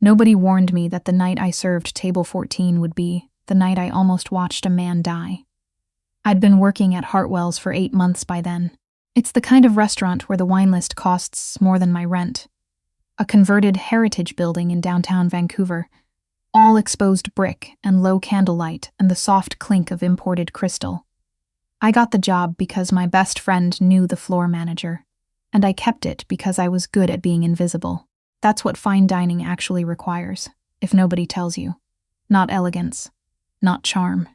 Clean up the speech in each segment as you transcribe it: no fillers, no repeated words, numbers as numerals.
Nobody warned me that the night I served table 14 would be the night I almost watched a man die. I'd been working at Hartwell's for 8 months by then. It's the kind of restaurant where the wine list costs more than my rent. A converted heritage building in downtown Vancouver, all exposed brick and low candlelight and the soft clink of imported crystal. I got the job because my best friend knew the floor manager, and I kept it because I was good at being invisible. That's what fine dining actually requires, if nobody tells you. Not elegance, not charm.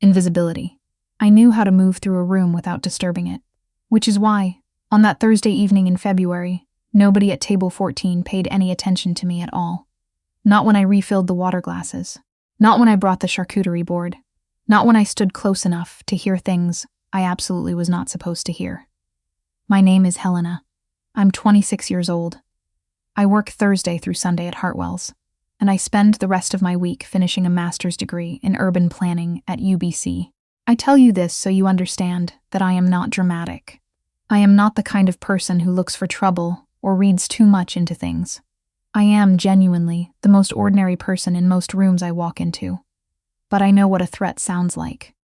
Invisibility. I knew how to move through a room without disturbing it, which is why, on that Thursday evening in February, nobody at table 14 paid any attention to me at all. Not when I refilled the water glasses. Not when I brought the charcuterie board. Not when I stood close enough to hear things I absolutely was not supposed to hear. My name is Helena. I'm 26 years old. I work Thursday through Sunday at Hartwell's, and I spend the rest of my week finishing a master's degree in urban planning at UBC. I tell you this so you understand that I am not dramatic. I am not the kind of person who looks for trouble or reads too much into things. I am genuinely the most ordinary person in most rooms I walk into. But I know what a threat sounds like.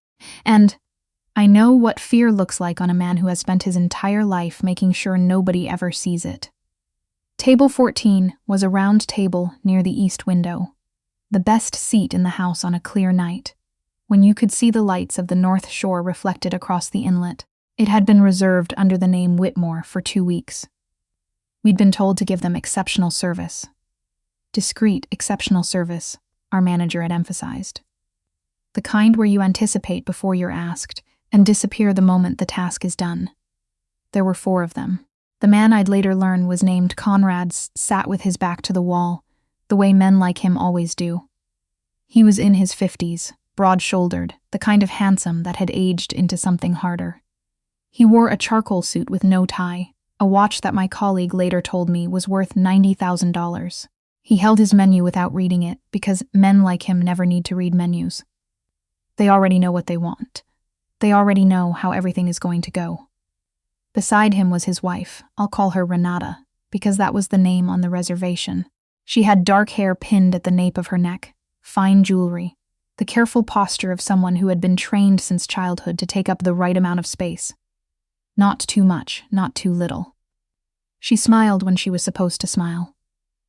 And I know what fear looks like on a man who has spent his entire life making sure nobody ever sees it. Table 14 was a round table near the east window, the best seat in the house on a clear night, when you could see the lights of the North Shore reflected across the inlet. It had been reserved under the name Whitmore for 2 weeks. We'd been told to give them exceptional service. Discreet, exceptional service, our manager had emphasized. The kind where you anticipate before you're asked and disappear the moment the task is done. There were 4 of them. The man I'd later learn was named Conrad sat with his back to the wall, the way men like him always do. He was in his 50s, broad-shouldered, the kind of handsome that had aged into something harder. He wore a charcoal suit with no tie, a watch that my colleague later told me was worth $90,000. He held his menu without reading it because men like him never need to read menus. They already know what they want. They already know how everything is going to go. Beside him was his wife. I'll call her Renata, because that was the name on the reservation. She had dark hair pinned at the nape of her neck, fine jewelry, the careful posture of someone who had been trained since childhood to take up the right amount of space. Not too much, not too little. She smiled when she was supposed to smile.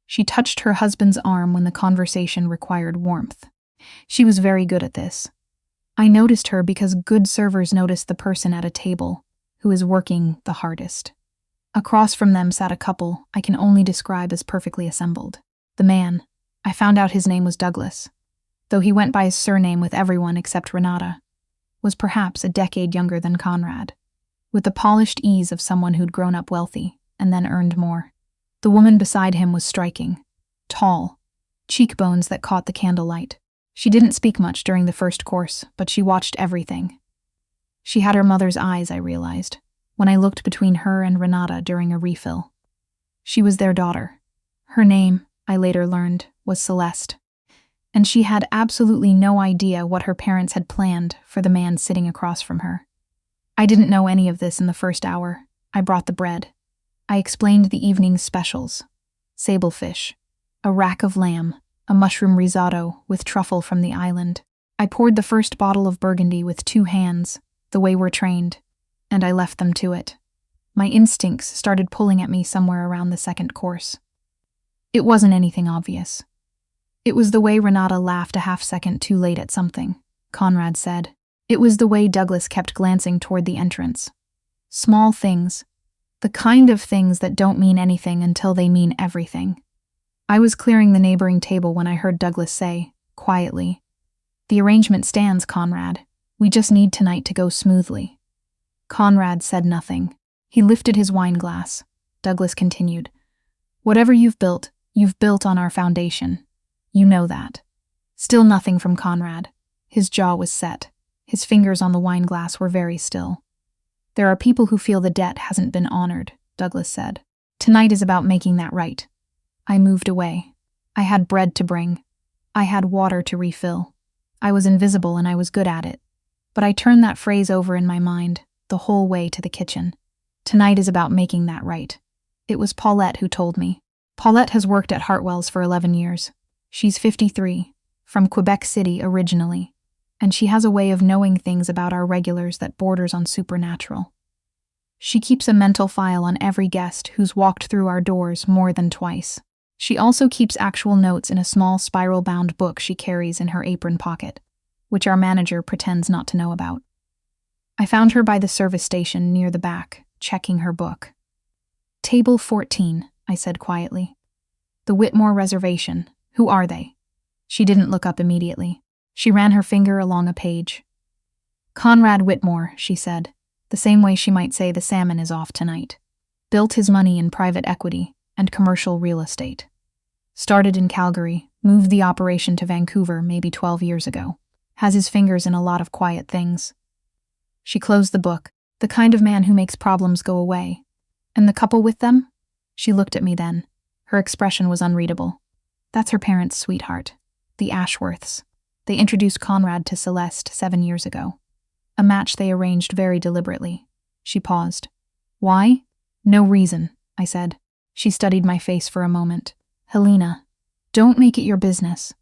She touched her husband's arm when the conversation required warmth. She was very good at this. I noticed her because good servers notice the person at a table who is working the hardest. Across from them sat a couple I can only describe as perfectly assembled. The man, I found out his name was Douglas, though he went by his surname with everyone except Renata, was perhaps a decade younger than Conrad, with the polished ease of someone who'd grown up wealthy and then earned more. The woman beside him was striking, tall, cheekbones that caught the candlelight. She didn't speak much during the first course, but she watched everything. She had her mother's eyes, I realized, when I looked between her and Renata during a refill. She was their daughter. Her name, I later learned, was Celeste, and she had absolutely no idea what her parents had planned for the man sitting across from her. I didn't know any of this in the first hour. I brought the bread. I explained the evening's specials: sablefish, a rack of lamb, a mushroom risotto with truffle from the island. I poured the first bottle of Burgundy with 2 hands, the way we're trained, and I left them to it. My instincts started pulling at me somewhere around the second course. It wasn't anything obvious. It was the way Renata laughed a half-second too late at something, Conrad said. It was the way Douglas kept glancing toward the entrance. Small things. The kind of things that don't mean anything until they mean everything. I was clearing the neighboring table when I heard Douglas say, quietly, "The arrangement stands, Conrad. We just need tonight to go smoothly." Conrad said nothing. He lifted his wine glass. Douglas continued, "Whatever you've built on our foundation. You know that." Still nothing from Conrad. His jaw was set. His fingers on the wine glass were very still. "There are people who feel the debt hasn't been honored," Douglas said. "Tonight is about making that right." I moved away. I had bread to bring. I had water to refill. I was invisible and I was good at it. But I turned that phrase over in my mind the whole way to the kitchen. Tonight is about making that right. It was Paulette who told me. Paulette has worked at Hartwell's for 11 years. She's 53, from Quebec City originally, and she has a way of knowing things about our regulars that borders on supernatural. She keeps a mental file on every guest who's walked through our doors more than twice. She also keeps actual notes in a small spiral-bound book she carries in her apron pocket, which our manager pretends not to know about. I found her by the service station near the back, checking her book. "Table 14, I said quietly. "The Whitmore reservation. Who are they?" She didn't look up immediately. She ran her finger along a page. "Conrad Whitmore," she said, the same way she might say the salmon is off tonight. "Built his money in private equity and commercial real estate. Started in Calgary, moved the operation to Vancouver maybe 12 years ago. Has his fingers in a lot of quiet things." She closed the book. "The kind of man who makes problems go away. And the couple with them?" She looked at me then. Her expression was unreadable. "That's her parents' sweetheart, the Ashworths. They introduced Conrad to Celeste 7 years ago. A match they arranged very deliberately." She paused. "Why?" "No reason," I said. She studied my face for a moment. "Helena, don't make it your business."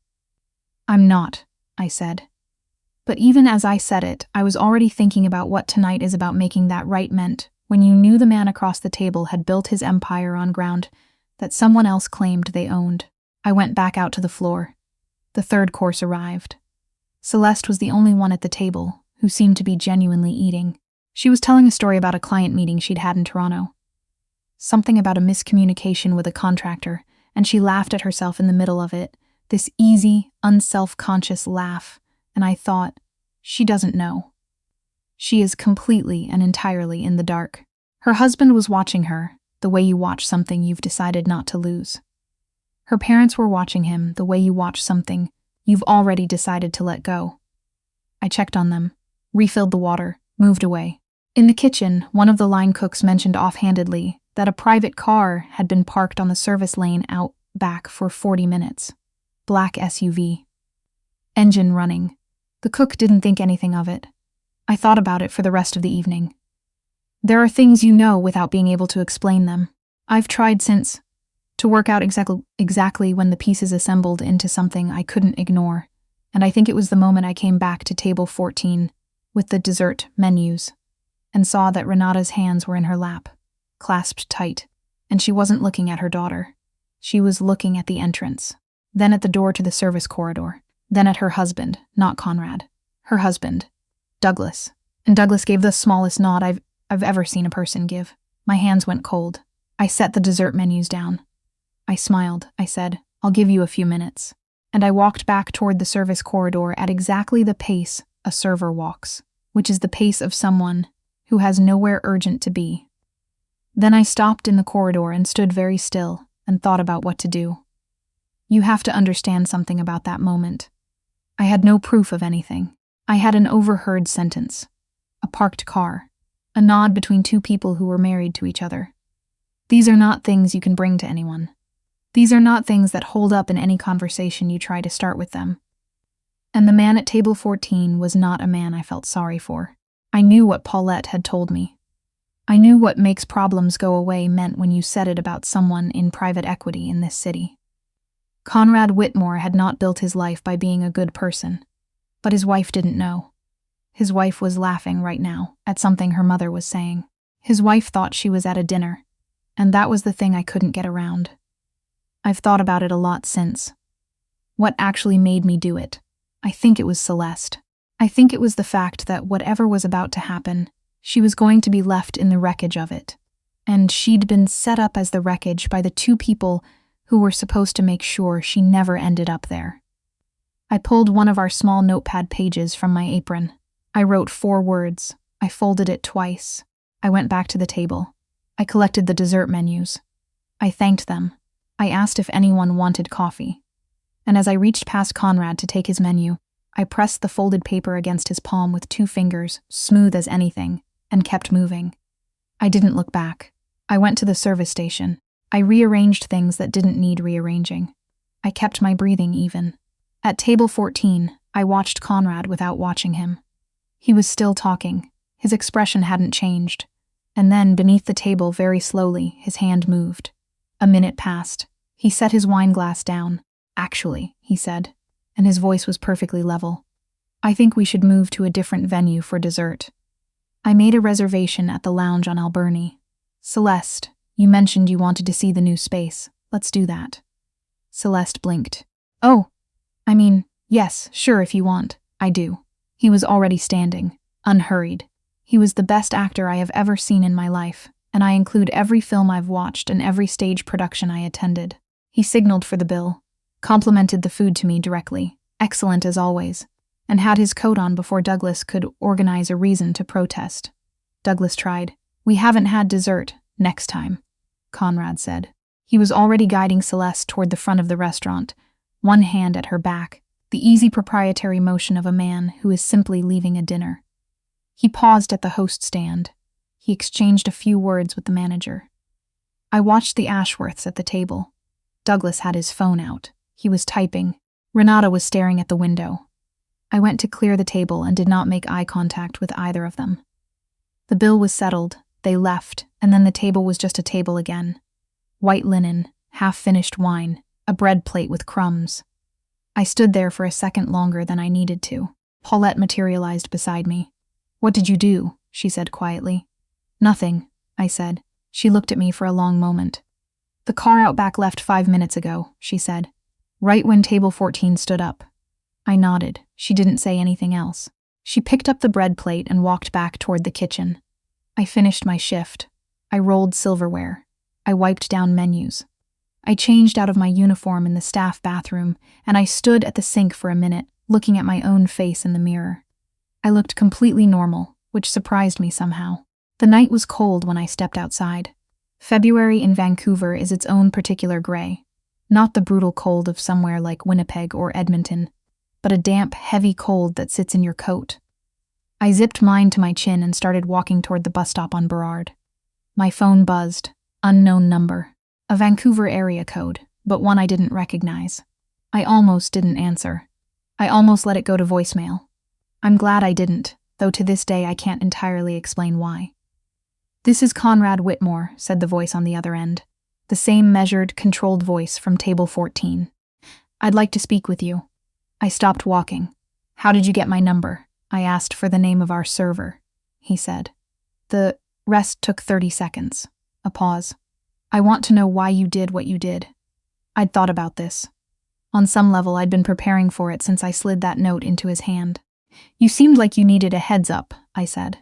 "I'm not," I said. But even as I said it, I was already thinking about what tonight is about making that right meant when you knew the man across the table had built his empire on ground that someone else claimed they owned. I went back out to the floor. The third course arrived. Celeste was the only one at the table who seemed to be genuinely eating. She was telling a story about a client meeting she'd had in Toronto. Something about a miscommunication with a contractor, and she laughed at herself in the middle of it, this easy, unself-conscious laugh, and I thought, she doesn't know. She is completely and entirely in the dark. Her husband was watching her, the way you watch something you've decided not to lose. Her parents were watching him the way you watch something you've already decided to let go. I checked on them, refilled the water, moved away. In the kitchen, one of the line cooks mentioned offhandedly that a private car had been parked on the service lane out back for 40 minutes. Black SUV. Engine running. The cook didn't think anything of it. I thought about it for the rest of the evening. There are things you know without being able to explain them. I've tried since to work out exactly when the pieces assembled into something I couldn't ignore, and I think it was the moment I came back to table 14 with the dessert menus and saw that Renata's hands were in her lap, clasped tight, and she wasn't looking at her daughter. She was looking at the entrance, then at the door to the service corridor, then at her husband, not Conrad. Her husband, Douglas. And Douglas gave the smallest nod I've ever seen a person give. My hands went cold. I set the dessert menus down. I smiled. I said, "I'll give you a few minutes." And I walked back toward the service corridor at exactly the pace a server walks, which is the pace of someone who has nowhere urgent to be. Then I stopped in the corridor and stood very still and thought about what to do. You have to understand something about that moment. I had no proof of anything. I had an overheard sentence, a parked car, a nod between two people who were married to each other. These are not things you can bring to anyone. These are not things that hold up in any conversation you try to start with them. And the man at table 14 was not a man I felt sorry for. I knew what Paulette had told me. I knew what makes problems go away meant when you said it about someone in private equity in this city. Conrad Whitmore had not built his life by being a good person, but his wife didn't know. His wife was laughing right now at something her mother was saying. His wife thought she was at a dinner, and that was the thing I couldn't get around. I've thought about it a lot since. What actually made me do it? I think it was Celeste. I think it was the fact that whatever was about to happen, she was going to be left in the wreckage of it. And she'd been set up as the wreckage by the two people who were supposed to make sure she never ended up there. I pulled one of our small notepad pages from my apron. I wrote 4 words. I folded it twice. I went back to the table. I collected the dessert menus. I thanked them. I asked if anyone wanted coffee. And as I reached past Conrad to take his menu, I pressed the folded paper against his palm with 2 fingers, smooth as anything, and kept moving. I didn't look back. I went to the service station. I rearranged things that didn't need rearranging. I kept my breathing even. At table 14, I watched Conrad without watching him. He was still talking. His expression hadn't changed. And then, beneath the table very slowly, his hand moved. A minute passed. He set his wine glass down. Actually, he said, and his voice was perfectly level, I think we should move to a different venue for dessert. I made a reservation at the lounge on Alberni. Celeste, you mentioned you wanted to see the new space. Let's do that. Celeste blinked. Oh, yes, sure if you want. I do. He was already standing, unhurried. He was the best actor I have ever seen in my life, and I include every film I've watched and every stage production I attended. He signaled for the bill, complimented the food to me directly, excellent as always, and had his coat on before Douglas could organize a reason to protest. Douglas tried. We haven't had dessert. Next time, Conrad said. He was already guiding Celeste toward the front of the restaurant, one hand at her back, the easy proprietary motion of a man who is simply leaving a dinner. He paused at the host stand. He exchanged a few words with the manager. I watched the Ashworths at the table. Douglas had his phone out. He was typing. Renata was staring at the window. I went to clear the table and did not make eye contact with either of them. The bill was settled, they left, and then the table was just a table again. White linen, half-finished wine, a bread plate with crumbs. I stood there for a second longer than I needed to. Paulette materialized beside me. What did you do? She said quietly. Nothing, I said. She looked at me for a long moment. The car out back left 5 minutes ago, she said, right when table 14 stood up. I nodded. She didn't say anything else. She picked up the bread plate and walked back toward the kitchen. I finished my shift. I rolled silverware. I wiped down menus. I changed out of my uniform in the staff bathroom, and I stood at the sink for a minute, looking at my own face in the mirror. I looked completely normal, which surprised me somehow. The night was cold when I stepped outside. February in Vancouver is its own particular gray. Not the brutal cold of somewhere like Winnipeg or Edmonton, but a damp, heavy cold that sits in your coat. I zipped mine to my chin and started walking toward the bus stop on Burrard. My phone buzzed. Unknown number. A Vancouver area code, but one I didn't recognize. I almost didn't answer. I almost let it go to voicemail. I'm glad I didn't, though to this day I can't entirely explain why. This is Conrad Whitmore, said the voice on the other end. The same measured, controlled voice from table 14. I'd like to speak with you. I stopped walking. How did you get my number? I asked for the name of our server, he said. The rest took 30 seconds. A pause. I want to know why you did what you did. I'd thought about this. On some level, I'd been preparing for it since I slid that note into his hand. You seemed like you needed a heads up, I said.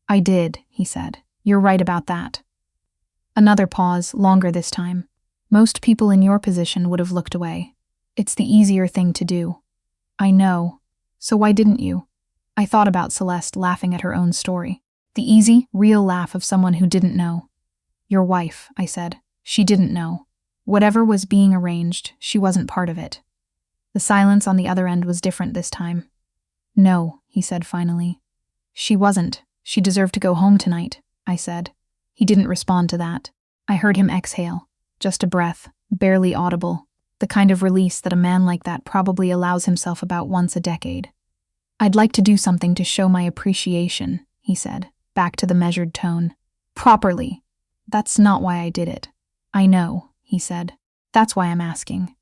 I did, he said. You're right about that. Another pause, longer this time. Most people in your position would have looked away. It's the easier thing to do. I know. So why didn't you? I thought about Celeste laughing at her own story. The easy, real laugh of someone who didn't know. Your wife, I said. She didn't know. Whatever was being arranged, she wasn't part of it. The silence on the other end was different this time. No, he said finally. She wasn't. She deserved to go home tonight, I said. He didn't respond to that. I heard him exhale. Just a breath, barely audible. The kind of release that a man like that probably allows himself about once a decade. I'd like to do something to show my appreciation, he said, back to the measured tone. Properly. That's not why I did it. I know, he said. That's why I'm asking.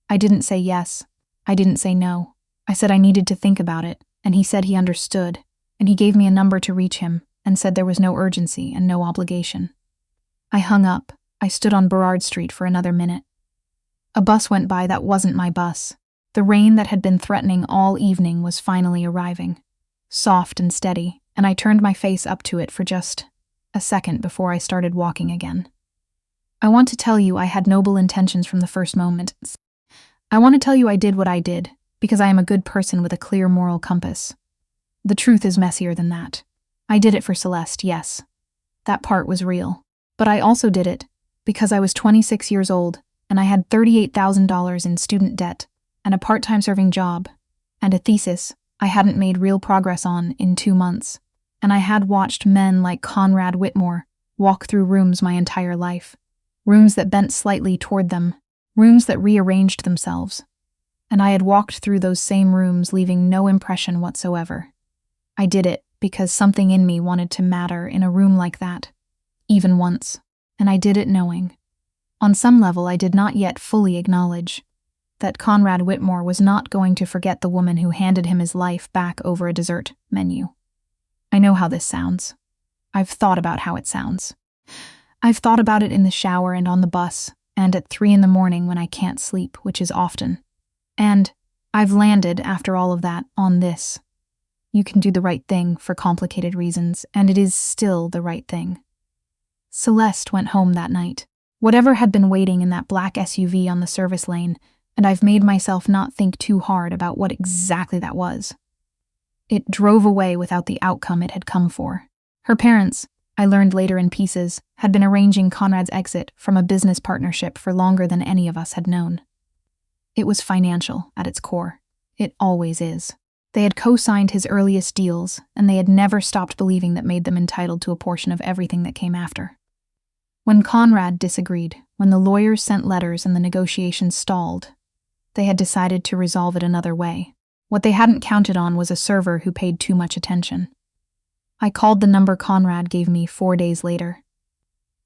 I didn't say yes. I didn't say no. I said I needed to think about it, and he said he understood, and he gave me a number to reach him, and said there was no urgency and no obligation. I hung up. I stood on Burrard Street for another minute. A bus went by that wasn't my bus. The rain that had been threatening all evening was finally arriving. Soft and steady, and I turned my face up to it for just a second before I started walking again. I want to tell you I had noble intentions from the first moment. I want to tell you I did what I did, because I am a good person with a clear moral compass. The truth is messier than that. I did it for Celeste, yes. That part was real. But I also did it because I was 26 years old, and I had $38,000 in student debt, and a part-time serving job, and a thesis I hadn't made real progress on in 2 months. And I had watched men like Conrad Whitmore walk through rooms my entire life. Rooms that bent slightly toward them. Rooms that rearranged themselves. And I had walked through those same rooms leaving no impression whatsoever. I did it because something in me wanted to matter in a room like that. Even once. And I did it knowing. On some level, I did not yet fully acknowledge that Conrad Whitmore was not going to forget the woman who handed him his life back over a dessert menu. I know how this sounds. I've thought about how it sounds. I've thought about it in the shower and on the bus, and at 3 a.m. when I can't sleep, which is often. And I've landed, after all of that, on this. You can do the right thing for complicated reasons, and it is still the right thing. Celeste went home that night. Whatever had been waiting in that black SUV on the service lane, and I've made myself not think too hard about what exactly that was. It drove away without the outcome it had come for. Her parents, I learned later in pieces, had been arranging Conrad's exit from a business partnership for longer than any of us had known. It was financial at its core. It always is. They had co-signed his earliest deals, and they had never stopped believing that made them entitled to a portion of everything that came after. When Conrad disagreed, when the lawyers sent letters and the negotiations stalled, they had decided to resolve it another way. What they hadn't counted on was a server who paid too much attention. I called the number Conrad gave me 4 days later.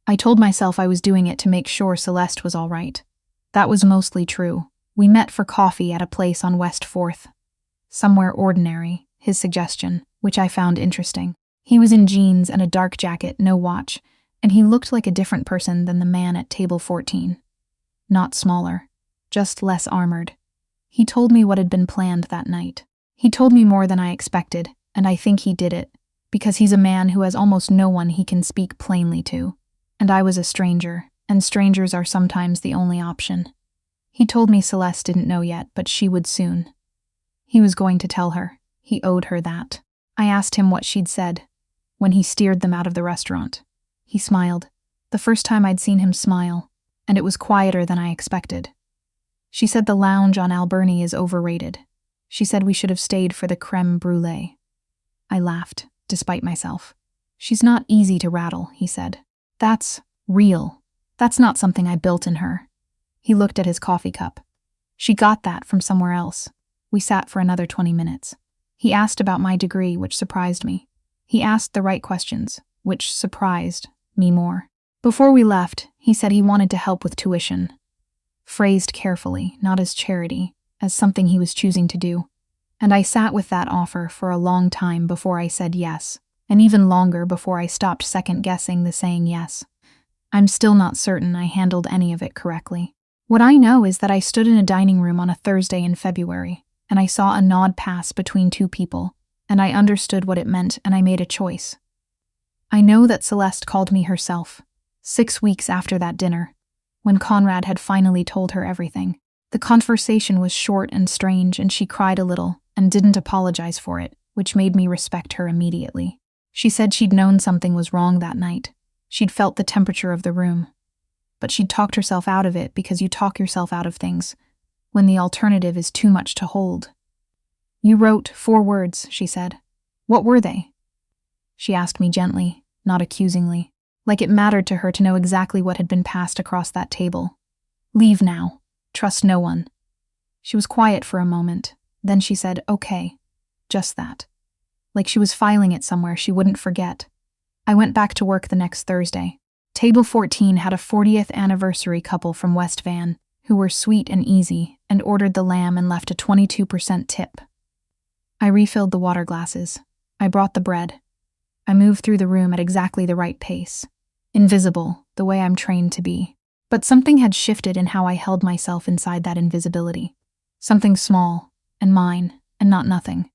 I told myself I was doing it to make sure Celeste was all right. That was mostly true. We met for coffee at a place on West 4th. Somewhere ordinary, his suggestion, which I found interesting. He was in jeans and a dark jacket, no watch, and he looked like a different person than the man at table 14. Not smaller, just less armored. He told me what had been planned that night. He told me more than I expected, and I think he did it, because he's a man who has almost no one he can speak plainly to. And I was a stranger, and strangers are sometimes the only option. He told me Celeste didn't know yet, but she would soon. He was going to tell her. He owed her that. I asked him what she'd said when he steered them out of the restaurant. He smiled. The first time I'd seen him smile, and it was quieter than I expected. She said the lounge on Alberni is overrated. She said we should have stayed for the creme brulee. I laughed, despite myself. She's not easy to rattle, he said. That's real. That's not something I built in her. He looked at his coffee cup. She got that from somewhere else. We sat for another 20 minutes. He asked about my degree, which surprised me. He asked the right questions, which surprised me more. Before we left, he said he wanted to help with tuition. Phrased carefully, not as charity, as something he was choosing to do. And I sat with that offer for a long time before I said yes, and even longer before I stopped second-guessing the saying yes. I'm still not certain I handled any of it correctly. What I know is that I stood in a dining room on a Thursday in February, and I saw a nod pass between two people, and I understood what it meant, and I made a choice. I know that Celeste called me herself, 6 weeks after that dinner, when Conrad had finally told her everything. The conversation was short and strange, and she cried a little, and didn't apologize for it, which made me respect her immediately. She said she'd known something was wrong that night. She'd felt the temperature of the room. But she'd talked herself out of it because you talk yourself out of things when the alternative is too much to hold. You wrote 4 words, she said. What were they? She asked me gently, not accusingly, like it mattered to her to know exactly what had been passed across that table. Leave now. Trust no one. She was quiet for a moment. Then she said, okay. Just that. Like she was filing it somewhere she wouldn't forget. I went back to work the next Thursday. Table 14 had a 40th anniversary couple from West Van, who were sweet and easy, and ordered the lamb and left a 22% tip. I refilled the water glasses. I brought the bread. I moved through the room at exactly the right pace. Invisible, the way I'm trained to be. But something had shifted in how I held myself inside that invisibility. Something small, and mine, and not nothing.